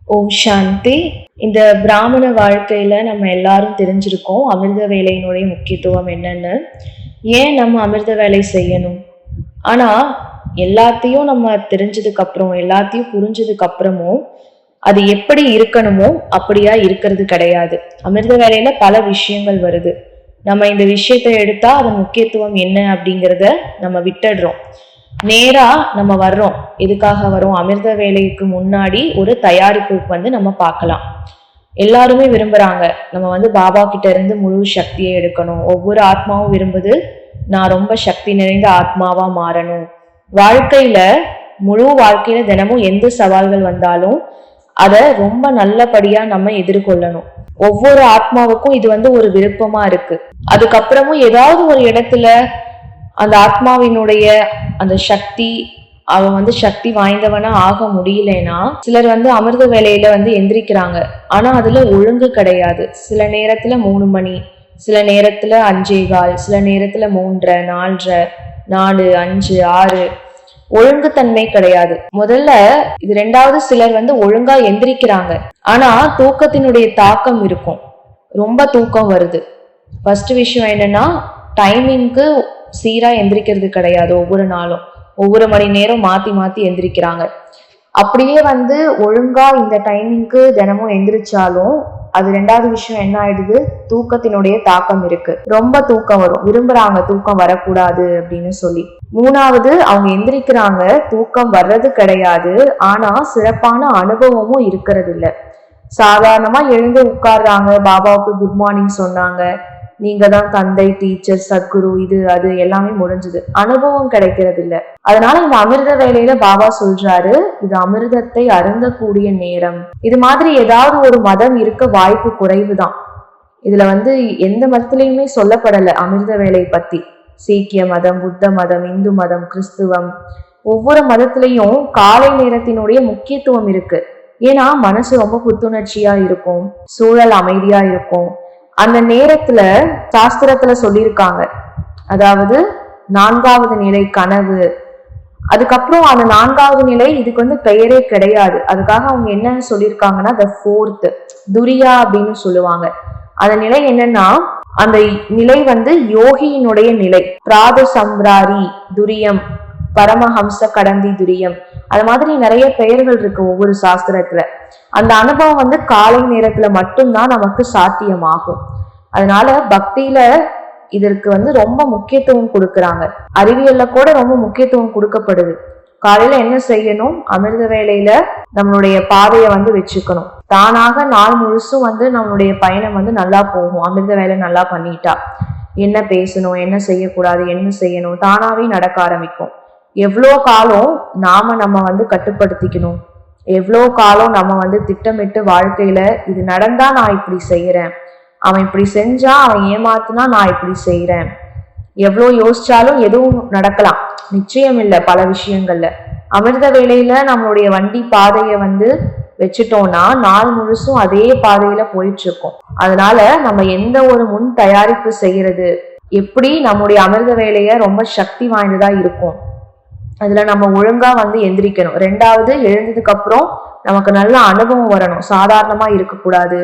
ஓம் சாந்தி. இந்த பிராமண வாழ்க்கையில நம்ம எல்லாரும் தெரிஞ்சிருக்கோம் அமிர்த வேலையினுடைய முக்கியத்துவம் என்னன்னு. ஏன் நம்ம அமிர்த வேலை செய்யணும்? ஆனா எல்லாத்தையும் நம்ம தெரிஞ்சதுக்கு அப்புறம், எல்லாத்தையும் புரிஞ்சதுக்கு அப்புறமும் அது எப்படி இருக்கணுமோ அப்படியா இருக்கிறது கிடையாது. அமிர்த வேலையில பல விஷயங்கள் வருது. நம்ம இந்த விஷயத்தை எடுத்தா அதன் முக்கியத்துவம் என்ன அப்படிங்கிறத நம்ம விட்டுடுறோம். நேரா நம்ம வர்றோம். எதுக்காக வரோம்? அமிர்த வேலைக்கு முன்னாடி ஒரு தயாரிப்புக்கு நம்ம பார்க்கலாம். எல்லாருமே விரும்புறாங்க நம்ம பாபா கிட்ட இருந்து முழு சக்தியை எடுக்கணும். ஒவ்வொரு ஆத்மாவும் விரும்புது நான் ரொம்ப சக்தி நிறைந்த ஆத்மாவா மாறணும். வாழ்க்கையில முழு வாழ்க்கையில தினமும் எந்த சவால்கள் வந்தாலும் அத ரொம்ப நல்லபடியா நம்ம எதிர்கொள்ளணும். ஒவ்வொரு ஆத்மாவுக்கும் இது ஒரு விருப்பமா இருக்கு. அதுக்கப்புறமும் ஏதாவது ஒரு இடத்துல அந்த ஆத்மாவினுடைய அந்த சக்தி அவன் சக்தி வாய்ந்தவனா ஆக முடியலன்னா சிலர் அமிர்த வேலையில எந்திரிக்கிறாங்க. ஆனா அதுல ஒழுங்கு கிடையாது. சில நேரத்துல 3 மணி, சில நேரத்துல 5:15, சில நேரத்துல 3:30, 4:30, 4, 5, 6 ஒழுங்கு தன்மை கிடையாது. முதல்ல இது. ரெண்டாவது சிலர் ஒழுங்கா எந்திரிக்கிறாங்க. ஆனா தூக்கத்தினுடைய தாக்கம் இருக்கும். ரொம்ப தூக்கம் வருது. ஃபர்ஸ்ட் விஷயம் என்னன்னா டைமிங்க்கு சீரா எந்திரிக்கிறது கிடையாது. ஒவ்வொரு நாளும் ஒவ்வொரு மணி நேரம் மாத்தி மாத்தி எந்திரிக்கிறாங்க. அப்படியே ஒழுங்கா இந்த டைமிங்க்கு தினமும் எந்திரிச்சாலும் அது ரெண்டாவது விஷயம் என்ன ஆயிடுது, தூக்கத்தினுடைய தாக்கம் இருக்கு. ரொம்ப தூக்கம் வரும். விரும்புறாங்க தூக்கம் வரக்கூடாது அப்படின்னு சொல்லி. மூணாவது அவங்க எந்திரிக்கிறாங்க, தூக்கம் வர்றது கிடையாது. ஆனா சிறப்பான அனுபவமும் இருக்கிறது இல்ல. சாதாரணமா எழுந்து உட்கார்றாங்க, பாபாவுக்கு குட் மார்னிங் சொன்னாங்க, நீங்க தான் தந்தை, டீச்சர், சத்குரு, இது அது எல்லாமே முடிஞ்சது. அனுபவம் கிடைக்கிறது இல்ல. அதனால இந்த அமிர்த வேலையில பாபா சொல்றாரு, இது அமிர்தத்தை அருந்தக்கூடிய நேரம். இது மாதிரி ஏதாவது ஒரு மதம் இருக்க வாய்ப்பு குறைவுதான். இதுல எந்த மதத்திலையுமே சொல்லப்படல அமிர்த வேலை பத்தி. சீக்கிய மதம், புத்த மதம், இந்து மதம், கிறிஸ்துவம், ஒவ்வொரு மதத்திலையும் காலை நேரத்தினுடைய முக்கியத்துவம் இருக்கு. ஏன்னா மனசு ரொம்ப புத்துணர்ச்சியா இருக்கும், சூழல் அமைதியா இருக்கும். அந்த நேரத்துல சாஸ்திரத்துல சொல்லியிருக்காங்க, அதாவது 4வது நிலை கனவு. அதுக்கப்புறம் அந்த 4வது நிலை இதுக்கு பெயரே கிடையாது. அதுக்காக அவங்க என்ன சொல்லியிருக்காங்கன்னா த 4th துரியா அப்படின்னு சொல்லுவாங்க. அந்த நிலை என்னன்னா அந்த நிலை யோகியினுடைய நிலை. பிராத சம்ராரி துரியம், பரமஹம்ச கடந்தி துரியம், அது மாதிரி நிறைய பெயர்கள் இருக்கு ஒவ்வொரு சாஸ்திரத்துல. அந்த அனுபவம் காலை நேரத்துல மட்டும்தான் நமக்கு சாத்தியமாகும். அதனால பக்தியில இதற்கு ரொம்ப முக்கியத்துவம் கொடுக்கறாங்க. அறிவியல்ல கூட ரொம்ப முக்கியத்துவம் கொடுக்கப்படுது. காலையில என்ன செய்யணும்? அமிர்த வேலையில நம்மளுடைய பாதையை வச்சுக்கணும். தானாக நாள் முழுசும் நம்மளுடைய பயணம் நல்லா போகும். அமிர்த வேலை நல்லா பண்ணிட்டா என்ன பேசணும், என்ன செய்யக்கூடாது, என்ன செய்யணும் தானாவே நடக்க ஆரம்பிக்கும். எவ்வளோ காலம் நாம நம்ம கட்டுப்படுத்திக்கணும், எவ்வளோ காலம் நம்ம திட்டமிட்டு வாழ்க்கையில இது நடந்தா நான் இப்படி செய்யறேன், அவன் இப்படி செஞ்சா அவன் ஏமாத்துனா நான் இப்படி செய்யறேன். எவ்வளோ யோசிச்சாலும் எதுவும் நடக்கலாம், நிச்சயம் இல்லை பல விஷயங்கள்ல. அமிர்த வேலையில நம்மளுடைய வண்டி பாதைய வச்சுட்டோம்னா நாள் முழுசும் அதே பாதையில போயிட்டு இருக்கோம். அதனால நம்ம எந்த ஒரு முன் தயாரிப்பு செய்யறது, எப்படி நம்முடைய அமிர்த வேலைய ரொம்ப சக்தி வாய்ந்ததா இருக்கும், அதுல நம்ம ஒழுங்கா எந்திரிக்கணும். ரெண்டாவது, எழுந்ததுக்கு அப்புறம் நமக்கு நல்ல அனுபவம் வரணும். சாதாரணமா இருக்கக்கூடாது.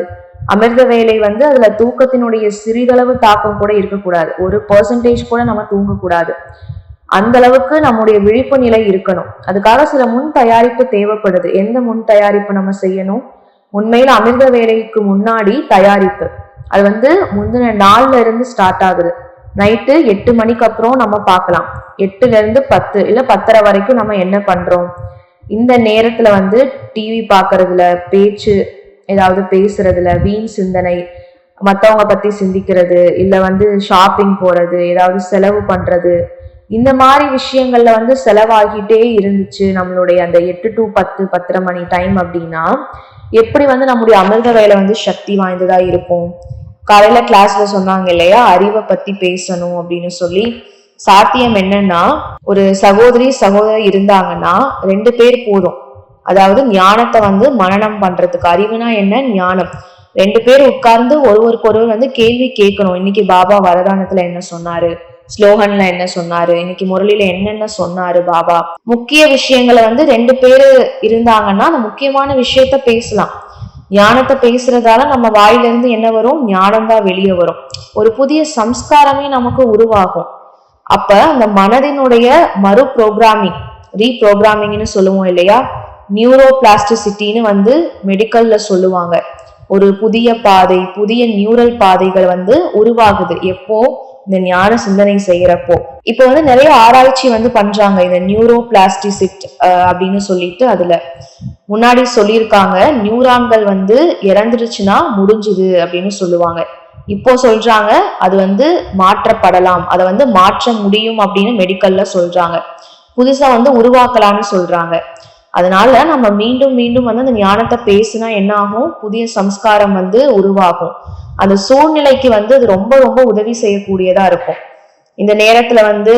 அமிர்த வேலை அதுல தூக்கத்தினுடைய சிறிதளவு தாக்கம் கூட இருக்கக்கூடாது. 1% கூட நம்ம தூங்கக்கூடாது. அந்த அளவுக்கு நம்முடைய விழிப்பு நிலை இருக்கணும். அதுக்காக சில முன் தயாரிப்பு தேவைப்படுது. எந்த முன் தயாரிப்பு நம்ம செய்யணும்? உண்மையில அமிர்த வேலைக்கு முன்னாடி தயாரிப்பு. அது முந்தின நாள்ல இருந்து ஸ்டார்ட் ஆகுது. நைட்டு 8 மணிக்கு அப்புறம் நம்ம பார்க்கலாம். 8ல இருந்து 10 இல்ல 10:30 வரைக்கும் நம்ம என்ன பண்றோம்? இந்த நேரத்துல டிவி பாக்குறதுல, பேச்சு ஏதாவது பேசுறதுல, வீண் சிந்தனை, மத்தவங்க பத்தி சிந்திக்கிறது, இல்ல ஷாப்பிங் போறது, ஏதாவது செலவு பண்றது, இந்த மாதிரி விஷயங்கள்ல செலவாகிட்டே இருந்துச்சு நம்மளுடைய அந்த 8 to 10, 10:30 மணி டைம் அப்படின்னா எப்படி நம்முடைய அமிர்த வேலை சக்தி வாய்ந்ததா இருக்கும்? காலையில கிளாஸ்ல சொன்னாங்க இல்லையா, அறிவை பத்தி பேசணும் அப்படின்னு சொல்லி. சாத்தியம் என்னன்னா, ஒரு சகோதரி சகோதரர் இருந்தாங்கன்னா 2 பேர் போதும். அதாவது ஞானத்தை மனனம் பண்றதுக்கு. அறிவுனா என்ன? ஞானம். 2 பேர் உட்கார்ந்து ஒருவருக்கு ஒருவர் கேள்வி கேட்கணும். இன்னைக்கு பாபா வரதானத்துல என்ன சொன்னாரு, ஸ்லோகன்ல என்ன சொன்னாரு, இன்னைக்கு முரளியில என்னென்ன சொன்னாரு பாபா. முக்கிய விஷயங்களை வந்து 2 பேரு இருந்தாங்கன்னா அந்த முக்கியமான விஷயத்த பேசலாம். ஞானத்தை பேசுறதால நம்ம வாயிலிருந்து என்ன வரும், ஞானம் தான் வெளியே வரும். ஒரு புதிய சம்ஸ்காரமே நமக்கு உருவாகும். அப்ப அந்த மனதினுடைய மறு ப்ரோக்ராமிங், ரீப்ரோக்ராமிங்னு சொல்லுவோம் இல்லையா, நியூரோ பிளாஸ்டிசிட்டின்னு வந்து மெடிக்கல்ல சொல்லுவாங்க. ஒரு புதிய பாதை, புதிய நியூரல் பாதைகள் வந்து உருவாகுது எப்போ, இந்த ஞான சிந்தனை செய்யறப்போ. இப்போ வந்து நிறைய ஆராய்ச்சி வந்து பண்றாங்க இந்த நியூரோ பிளாஸ்டிசிட் அப்படின்னு சொல்லிட்டு. அதுல முன்னாடி சொல்லியிருக்காங்க நியூரான்கள் வந்து இறந்துருச்சுன்னா முடிஞ்சுது அப்படின்னு சொல்லுவாங்க. இப்போ சொல்றாங்க அது வந்து மாற்றப்படலாம், அதை வந்து மாற்ற முடியும் அப்படின்னு மெடிக்கல்ல சொல்றாங்க. புதுசா வந்து உருவாக்கலாம்னு சொல்றாங்க. அதனால நம்ம மீண்டும் மீண்டும் வந்து அந்த ஞானத்தை பேசினா என்ன ஆகும், புதிய சம்ஸ்காரம் வந்து உருவாகும். அந்த சூழ்நிலைக்கு வந்து அது ரொம்ப ரொம்ப உதவி செய்யக்கூடியதா இருக்கும். இந்த நேரத்துல வந்து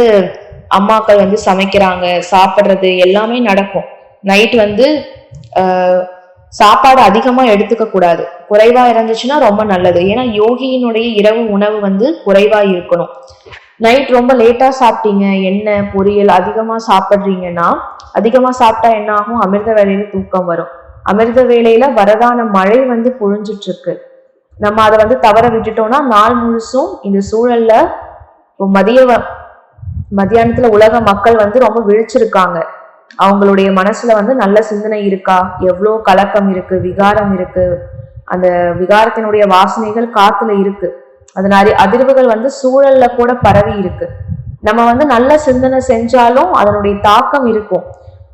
அம்மாக்கள் வந்து சமைக்கிறாங்க, சாப்பிட்றது எல்லாமே நடக்கும். நைட் வந்து சாப்பாடு அதிகமா எடுத்துக்க கூடாது, குறைவா இருந்துச்சுன்னா ரொம்ப நல்லது. ஏன்னா யோகியினுடைய இரவு உணவு வந்து குறைவா இருக்கணும். நைட் ரொம்ப லேட்டா சாப்பிட்டீங்க, எண்ணெய் பொரியல் அதிகமா சாப்பிட்றீங்கன்னா, அதிகமா சாப்பிட்டா என்ன ஆகும், அமிர்த வேலையில தூக்கம் வரும். அமிர்த வேலையில வரதான மழை வந்து பொழிஞ்சிட்டு இருக்கு. நம்ம அதை வந்து தவற விட்டுட்டோம்னா நாள் முழுசும் இந்த சூழல்ல மதியானத்துல உலக மக்கள் வந்து ரொம்ப விழிச்சிருக்காங்க. அவங்களுடைய மனசுல வந்து நல்ல சிந்தனை இருக்கா, எவ்வளோ கலக்கம் இருக்கு, விகாரம் இருக்கு, அந்த விகாரத்தினுடைய வாசனைகள் காத்துல இருக்கு, அதனால அதிர்வுகள் வந்து சூழல்ல கூட பரவி இருக்கு. நம்ம வந்து நல்ல சிந்தனை செஞ்சாலும் அதனுடைய தாக்கம் இருக்கும்.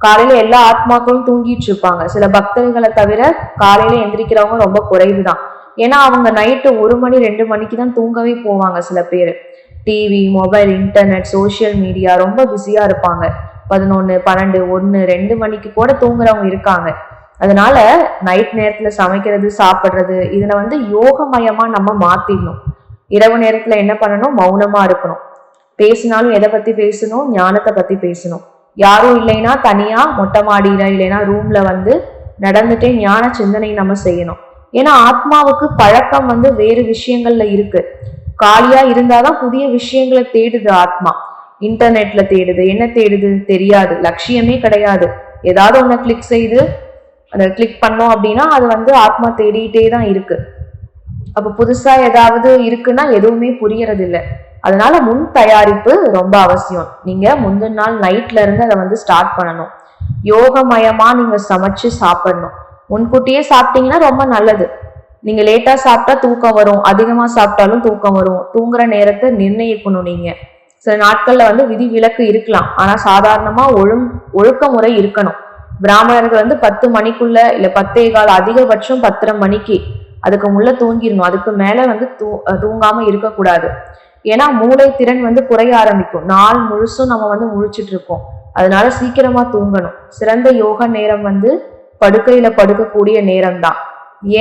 காலையில எல்லா ஆத்மாக்களும் தூங்கிட்டு இருப்பாங்க. சில பக்தர்களை தவிர காலையில எந்திரிக்கிறவங்க ரொம்ப குறைவுதான். ஏன்னா அவங்க நைட்டு 1 மணி 2 மணிக்கு தான் தூங்கவே போவாங்க. சில பேர் TV, mobile, internet, social media ரொம்ப பிஸியா இருப்பாங்க. 11, 12, 1, 2 மணிக்கு கூட தூங்குறவங்க இருக்காங்க. அதனால நைட் நேரத்துல சமைக்கிறது, சாப்பிடுறது, இதுல வந்து யோகமயமா நம்ம மாத்திடணும். இரவு நேரத்துல என்ன பண்ணணும், மௌனமா இருக்கணும். பேசினாலும் எதை பத்தி பேசணும், ஞானத்தை பத்தி பேசணும். யாரும் இல்லைன்னா தனியா மொட்டை மாடியில இல்லைன்னா ரூம்ல வந்து நடந்துட்டே ஞான சிந்தனை நம்ம செய்யணும். ஏன்னா ஆத்மாவுக்கு பழக்கம் வந்து வேறு விஷயங்கள்ல இருக்கு. காலியா இருந்தாதான் புதிய விஷயங்களை தேடுது ஆத்மா. இன்டர்நெட்ல தேடுது, என்ன தேடுது தெரியாது, லட்சியமே கிடையாது. ஏதாவது ஒண்ணு கிளிக் செய்து அதை கிளிக் பண்ணோம் அப்படின்னா அது வந்து ஆத்மா தேடிட்டே தான் இருக்கு. அப்ப புதுசா ஏதாவது இருக்குன்னா எதுவுமே புரியறது இல்லை. அதனால முன் தயாரிப்பு ரொம்ப அவசியம். நீங்க முந்தின நாள் நைட்ல இருந்து அதை வந்து ஸ்டார்ட் பண்ணணும். யோகமயமா நீங்க சமைச்சு சாப்பிடணும். முன்கூட்டியே சாப்பிட்டீங்கன்னா ரொம்ப நல்லது. நீங்க லேட்டா சாப்பிட்டா தூக்கம் வரும், அதிகமா சாப்பிட்டாலும் தூக்கம் வரும். தூங்குற நேரத்தை நிர்ணயிக்கணும். நீங்க சில நாட்கள்ல வந்து விதி விலக்கு இருக்கலாம், ஆனா சாதாரணமா ஒழுக்க முறை இருக்கணும். பிராமணர்கள் வந்து 10 மணிக்குள்ள இல்ல 10:15, அதிகபட்சம் 10:30 மணிக்கு அதுக்கு முள்ள தூங்கிடணும். அதுக்கு மேல வந்து தூங்காம இருக்கக்கூடாது. ஏன்னா மூளை திறன் வந்து குறைய ஆரம்பிக்கும். நாள் முழுசும் நம்ம வந்து முழிச்சிட்டு இருக்கோம். அதனால சீக்கிரமா தூங்கணும். சிறந்த யோக நேரம் வந்து படுக்கையில படுக்கக்கூடிய நேரம் தான்.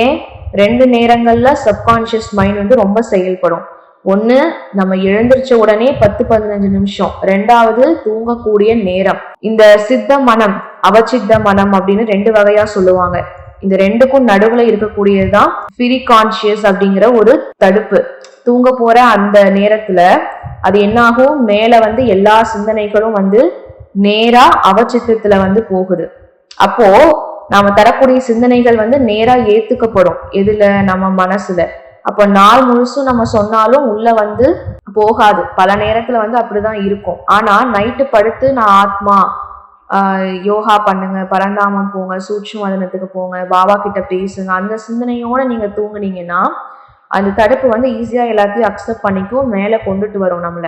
ஏன் 2 நேரங்கள்ல சப்கான்சியஸ் மைண்ட் வந்து ரொம்ப செயல்படும். ஒண்ணு நம்ம எழுந்திரிச்ச உடனே 10-15 நிமிஷம், 2வது தூங்கக்கூடிய நேரம். இந்த சித்த மனம், அவசித்த மனம் அப்படின்னு 2 வகையா சொல்லுவாங்க. இந்த 2க்கும் நடுவுல இருக்கக்கூடியதுதான் ஃப்ரீ கான்சியஸ் அப்படிங்கிற ஒரு தடுப்பு. தூங்க போற அந்த நேரத்துல அது என்ன ஆகும், மேல வந்து எல்லா சிந்தனைகளும் வந்து நேரா அவச்சித்தத்துல வந்து போகுது. அப்போ நாம தரக்கூடிய சிந்தனைகள் வந்து நேரா ஏத்துக்கப்படும். எதுல, நம்ம மனசுல. அப்ப நாள் முழுசும் நம்ம சொன்னாலும் உள்ள வந்து போகாது. பல நேரத்துல வந்து அப்படிதான் இருக்கும். ஆனா நைட்டு படுத்து நான் ஆத்மா, யோகா பண்ணுங்க, பரந்தாமம் போங்க, சூட்சும மதனத்துக்கு போங்க, பாபா கிட்ட பேசுங்க, அந்த சிந்தனையோட நீங்க தூங்குனீங்கன்னா அந்த தடுப்பு வந்து ஈஸியா எல்லாத்தையும் அக்செப்ட் பண்ணிக்கும், மேல கொண்டுட்டு வரும் நம்மள.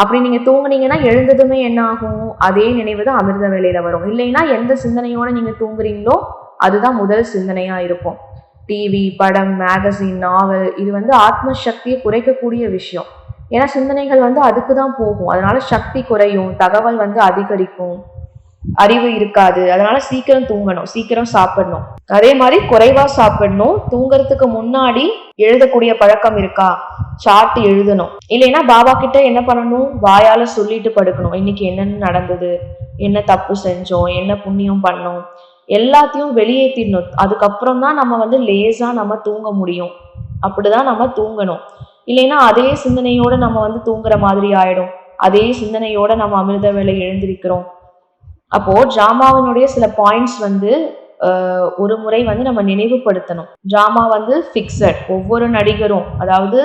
அப்படி நீங்க தூங்குனீங்கன்னா எழுந்ததுமே என்ன ஆகும், அதே நினைவு தான் அமிர்த வேலையில வரும். இல்லைன்னா எந்த சிந்தனையோட நீங்க தூங்குறீங்களோ அதுதான் முதல் சிந்தனையா இருக்கும். டிவி, படம், மேகசின், நாவல், இது வந்து ஆத்ம சக்தியை குறைக்கக்கூடிய விஷயம். ஏன்னா சிந்தனைகள் வந்து அதுக்கு தான் போகும். அதனால சக்தி குறையும், தகவல் வந்து அதிகரிக்கும், அறிவு இருக்காது. அதனால சீக்கிரம் தூங்கணும், சீக்கிரம் சாப்பிடணும். அதே மாதிரி குறைவா சாப்பிடணும். தூங்குறதுக்கு முன்னாடி எழுதக்கூடிய பழக்கம் இருக்கா, சார்ட் எழுதணும். இல்லைன்னா பாபா கிட்ட என்ன பண்ணணும், வாயால சொல்லிட்டு படுக்கணும். இன்னைக்கு என்னென்ன நடந்தது, என்ன தப்பு செஞ்சோம், என்ன புண்ணியம் பண்ணோம், எல்லாத்தையும் வெளியேற்றிடணும். அதுக்கப்புறம் தான் நம்ம வந்து லேசா நம்ம தூங்க முடியும். அப்படிதான் நம்ம தூங்கணும். இல்லைன்னா அதே சிந்தனையோட நம்ம வந்து தூங்குற மாதிரி ஆயிடும். அதே சிந்தனையோட நம்ம அமிர்த வேளை எழுந்திருக்கிறோம். அப்போ டிராமாவினுடைய சில பாயிண்ட்ஸ் வந்து ஒரு முறை வந்து நம்ம நினைவுபடுத்தணும். டிராமா வந்து ஃபிக்ஸட். ஒவ்வொரு நடிகரும், அதாவது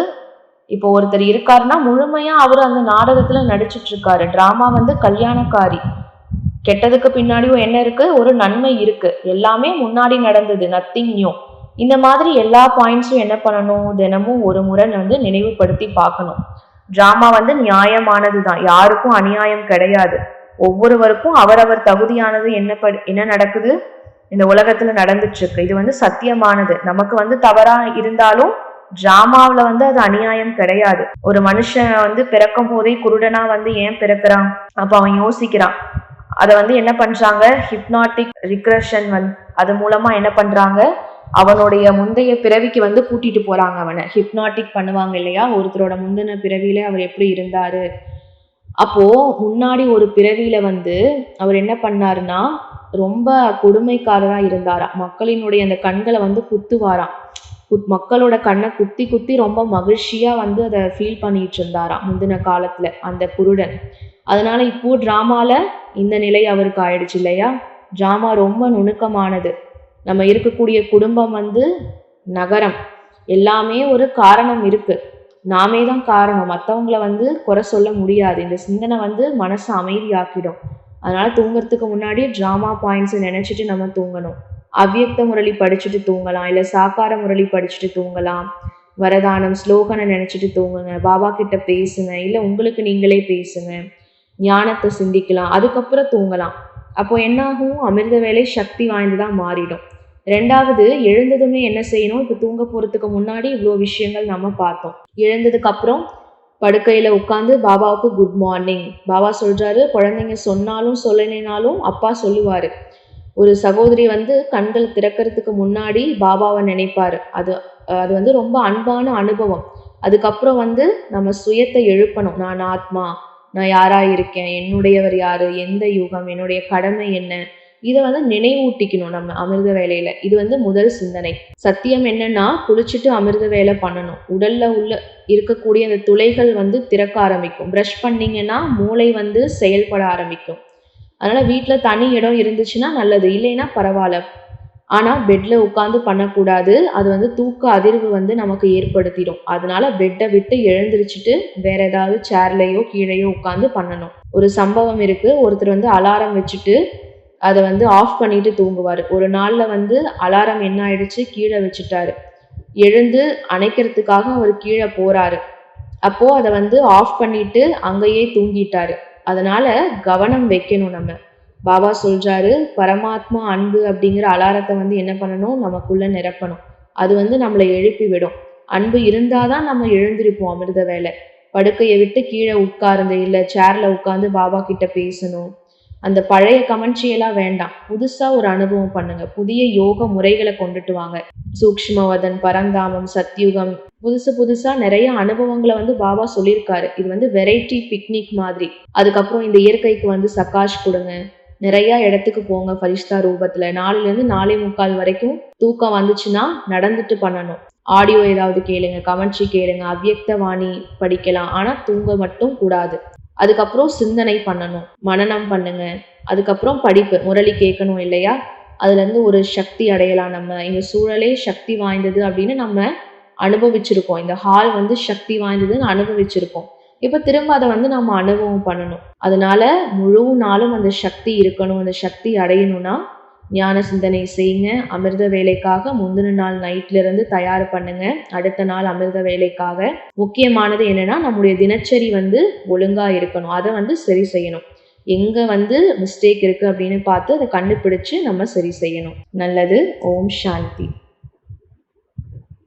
இப்போ ஒருத்தர் இருக்காருன்னா முழுமையா அவரு அந்த நாடகத்துல நடிச்சிட்டு இருக்காரு. டிராமா வந்து கல்யாணக்காரி. கெட்டதுக்கு பின்னாடியும் என்ன இருக்கு? ஒரு நன்மை இருக்கு. எல்லாமே முன்னாடி நடந்தது, நத்திங் நியூ. இந்த மாதிரி எல்லா பாயிண்ட்ஸும் என்ன பண்ணணும்? தினமும் ஒரு முறை வந்து நினைவுபடுத்தி பார்க்கணும். டிராமா வந்து நியாயமானது தான், யாருக்கும் அநியாயம் கிடையாது. ஒவ்வொருவருக்கும் அவரவர் தகுதியானது என்ன நடக்குது இந்த உலகத்துல நடந்துட்டு இருக்கு. இது வந்து சத்தியமானது. நமக்கு வந்து தவறா இருந்தாலும் டிராமாவில வந்து அது அநியாயம் கிடையாது. ஒரு மனுஷன் வந்து பிறக்கும் போதே குருடனா வந்து ஏன் பிறக்கிறான்? அப்ப அவன் யோசிக்கிறான். அதை வந்து என்ன பண்றாங்க, ஹிப்னாட்டிக் ரிக்ரெஷன் வந்து அது மூலமா என்ன பண்றாங்க, அவனுடைய முந்தைய பிறவிக்கு வந்து கூட்டிட்டு போறாங்க. அவனை ஹிப்னாட்டிக் பண்ணுவாங்க இல்லையா, ஒருத்தரோட முந்தின பிறவியில அவர் எப்படி இருந்தாரு. அப்போ முன்னாடி ஒரு பிறவியில வந்து அவர் என்ன பண்ணாருன்னா ரொம்ப கொடுமைக்காரரா இருந்தாராம். மக்களினுடைய அந்த கண்களை வந்து குத்துவாராம். மக்களோட கண்ணை குத்தி குத்தி ரொம்ப மகிழ்ச்சியா வந்து அதை ஃபீல் பண்ணிட்டு இருந்தாராம் முந்தின காலத்துல அந்த குருடன். அதனால இப்போ டிராமால இந்த நிலை அவருக்கு ஆயிடுச்சு இல்லையா. டிராமா ரொம்ப நுணுக்கமானது. நம்ம இருக்கக்கூடிய குடும்பம் வந்து நகரம், எல்லாமே ஒரு காரணம் இருக்கு. நாமே தான் காரணம். மற்றவங்கள வந்து குறை சொல்ல முடியாது. இந்த சிந்தனை வந்து மனசை அமைதியாக்கிடும். அதனால தூங்குறதுக்கு முன்னாடி டிராமா பாயிண்ட்ஸை நினைச்சிட்டு நம்ம தூங்கணும். அவ்வியக்த முரளி படிச்சுட்டு தூங்கலாம், இல்லை சாக்கார முரளி படிச்சுட்டு தூங்கலாம். வரதானம் ஸ்லோகனை நினைச்சிட்டு தூங்குங்க. பாபா கிட்ட பேசுங்க, இல்லை உங்களுக்கு நீங்களே பேசுங்க. ஞானத்தை சிந்திக்கலாம், அதுக்கப்புறம் தூங்கலாம். அப்போ என்னாகும், அமிர்த வேலை சக்தி வாய்ந்ததா மாறிடும். ரெண்டாவது, எழுந்ததுமே என்ன செய்யணும்? இப்போ தூங்க போறதுக்கு முன்னாடி இவ்வளோ விஷயங்கள் நம்ம பார்த்தோம். எழுந்ததுக்கு அப்புறம் படுக்கையில உட்காந்து பாபாவுக்கு குட் மார்னிங். பாபா சொல்றாரு, குழந்தைங்க சொன்னாலும் சொல்லலைனாலும் அப்பா சொல்லுவாரு. ஒரு சகோதரி வந்து கண்கள் திறக்கிறதுக்கு முன்னாடி பாபாவை நினைப்பாரு. அது அது வந்து ரொம்ப அன்பான அனுபவம். அதுக்கப்புறம் வந்து நம்ம சுயத்தை எழுப்பணும். நான் ஆத்மா, நான் யாரா இருக்கேன், என்னுடையவர் யாரு, எந்த யுகம், என்னுடைய கடமை என்ன, இதை வந்து நினைவூட்டிக்கணும் நம்ம அமிர்த வேலையில. இது வந்து முதல் சிந்தனை. சத்தியம் என்னன்னா, குளிச்சுட்டு அமிர்த வேலை பண்ணணும். உடல்ல உள்ள இருக்கக்கூடிய அந்த துளைகள் வந்து திறக்க ஆரம்பிக்கும். ப்ரஷ் பண்ணீங்கன்னா மூளை வந்து செயல்பட ஆரம்பிக்கும். அதனால வீட்டுல தனி இடம் இருந்துச்சுன்னா நல்லது, இல்லைன்னா பரவாயில்ல. ஆனா பெட்ல உட்காந்து பண்ணக்கூடாது. அது வந்து தூக்க அதிர்வு வந்து நமக்கு ஏற்படுத்திடும். அதனால பெட்டை விட்டு எழுந்திரிச்சிட்டு வேற ஏதாவது சேர்லையோ கீழேயோ உட்காந்து பண்ணணும். ஒரு சம்பவம் இருக்கு. ஒருத்தர் வந்து அலாரம் வச்சுட்டு அதை வந்து ஆஃப் பண்ணிட்டு தூங்குவார். ஒரு நாள்ல வந்து அலாரம் என்ன ஆயிடுச்சு, கீழே வச்சுட்டாரு. எழுந்து அணைக்கிறதுக்காக அவர் கீழே போறாரு. அப்போ அதை வந்து ஆஃப் பண்ணிட்டு அங்கேயே தூங்கிட்டாரு. அதனால கவனம் வைக்கணும் நம்ம. பாபா சொல்றாரு, பரமாத்மா அன்பு அப்படிங்கிற அலாரத்தை வந்து என்ன பண்ணணும், நமக்குள்ள நிரப்பணும். அது வந்து நம்மளை எழுப்பி விடும். அன்பு இருந்தாதான் நம்ம எழுந்திருப்போம் அமிர்த வேலை. படுக்கையை விட்டு கீழே உட்கார்ந்து இல்லை சேர்ல உட்கார்ந்து பாபா கிட்ட பேசணும். அந்த பழைய கமெண்ட்ரியெல்லாம் வேண்டாம். புதுசா ஒரு அனுபவம் பண்ணுங்க. புதிய யோக முறைகளை கொண்டுட்டு வாங்க. சூக்ஷ்மவதன், பரந்தாமம், சத்யுகம், புதுசா நிறைய அனுபவங்களை வந்து பாபா சொல்லியிருக்காரு. இது வந்து வெரைட்டி பிக்னிக் மாதிரி. அதுக்கப்புறம் இந்த இயற்கைக்கு வந்து சகாஷ் கொடுங்க. நிறைய இடத்துக்கு போங்க ஃபரிஷ்தா ரூபத்துல. 4லேருந்து 4:45 வரைக்கும் தூக்கம் வந்துச்சுன்னா நடந்துட்டு பண்ணணும். ஆடியோ ஏதாவது கேளுங்க, கமெண்ட்ரி கேளுங்க, அவ்வியக்த வாணி படிக்கலாம். ஆனா தூங்க மட்டும் கூடாது. அதுக்கப்புறம் சிந்தனை பண்ணணும், மனனம் பண்ணுங்க. அதுக்கப்புறம் படிப்பு, முரளி கேட்கணும் இல்லையா. அதுல இருந்து ஒரு சக்தி அடையலாம். நம்ம இந்த சூழலே சக்தி வாய்ந்தது அப்படின்னு நம்ம அனுபவிச்சிருக்கோம். இந்த ஹால் வந்து சக்தி வாய்ந்ததுன்னு அனுபவிச்சிருக்கோம். இப்ப திரும்ப அதை வந்து நம்ம அனுபவம் பண்ணணும். அதனால முழு நாளும் அந்த சக்தி இருக்கணும். அந்த சக்தி அடையணும்னா ஞான சிந்தனை செய்யுங்க. அமிர்த வேலைக்காக முந்தின நாள் நைட்ல இருந்து தயார் பண்ணுங்க. அடுத்த நாள் அமிர்த வேலைக்காக. முக்கியமானது என்னன்னா, நம்முடைய தினச்சரி வந்து ஒழுங்கா இருக்கணும். அதை வந்து சரி செய்யணும். எங்க வந்து மிஸ்டேக் இருக்கு அப்படின்னு பார்த்து அதை கண்டுபிடிச்சு நம்ம சரி செய்யணும். நல்லது. ஓம் சாந்தி.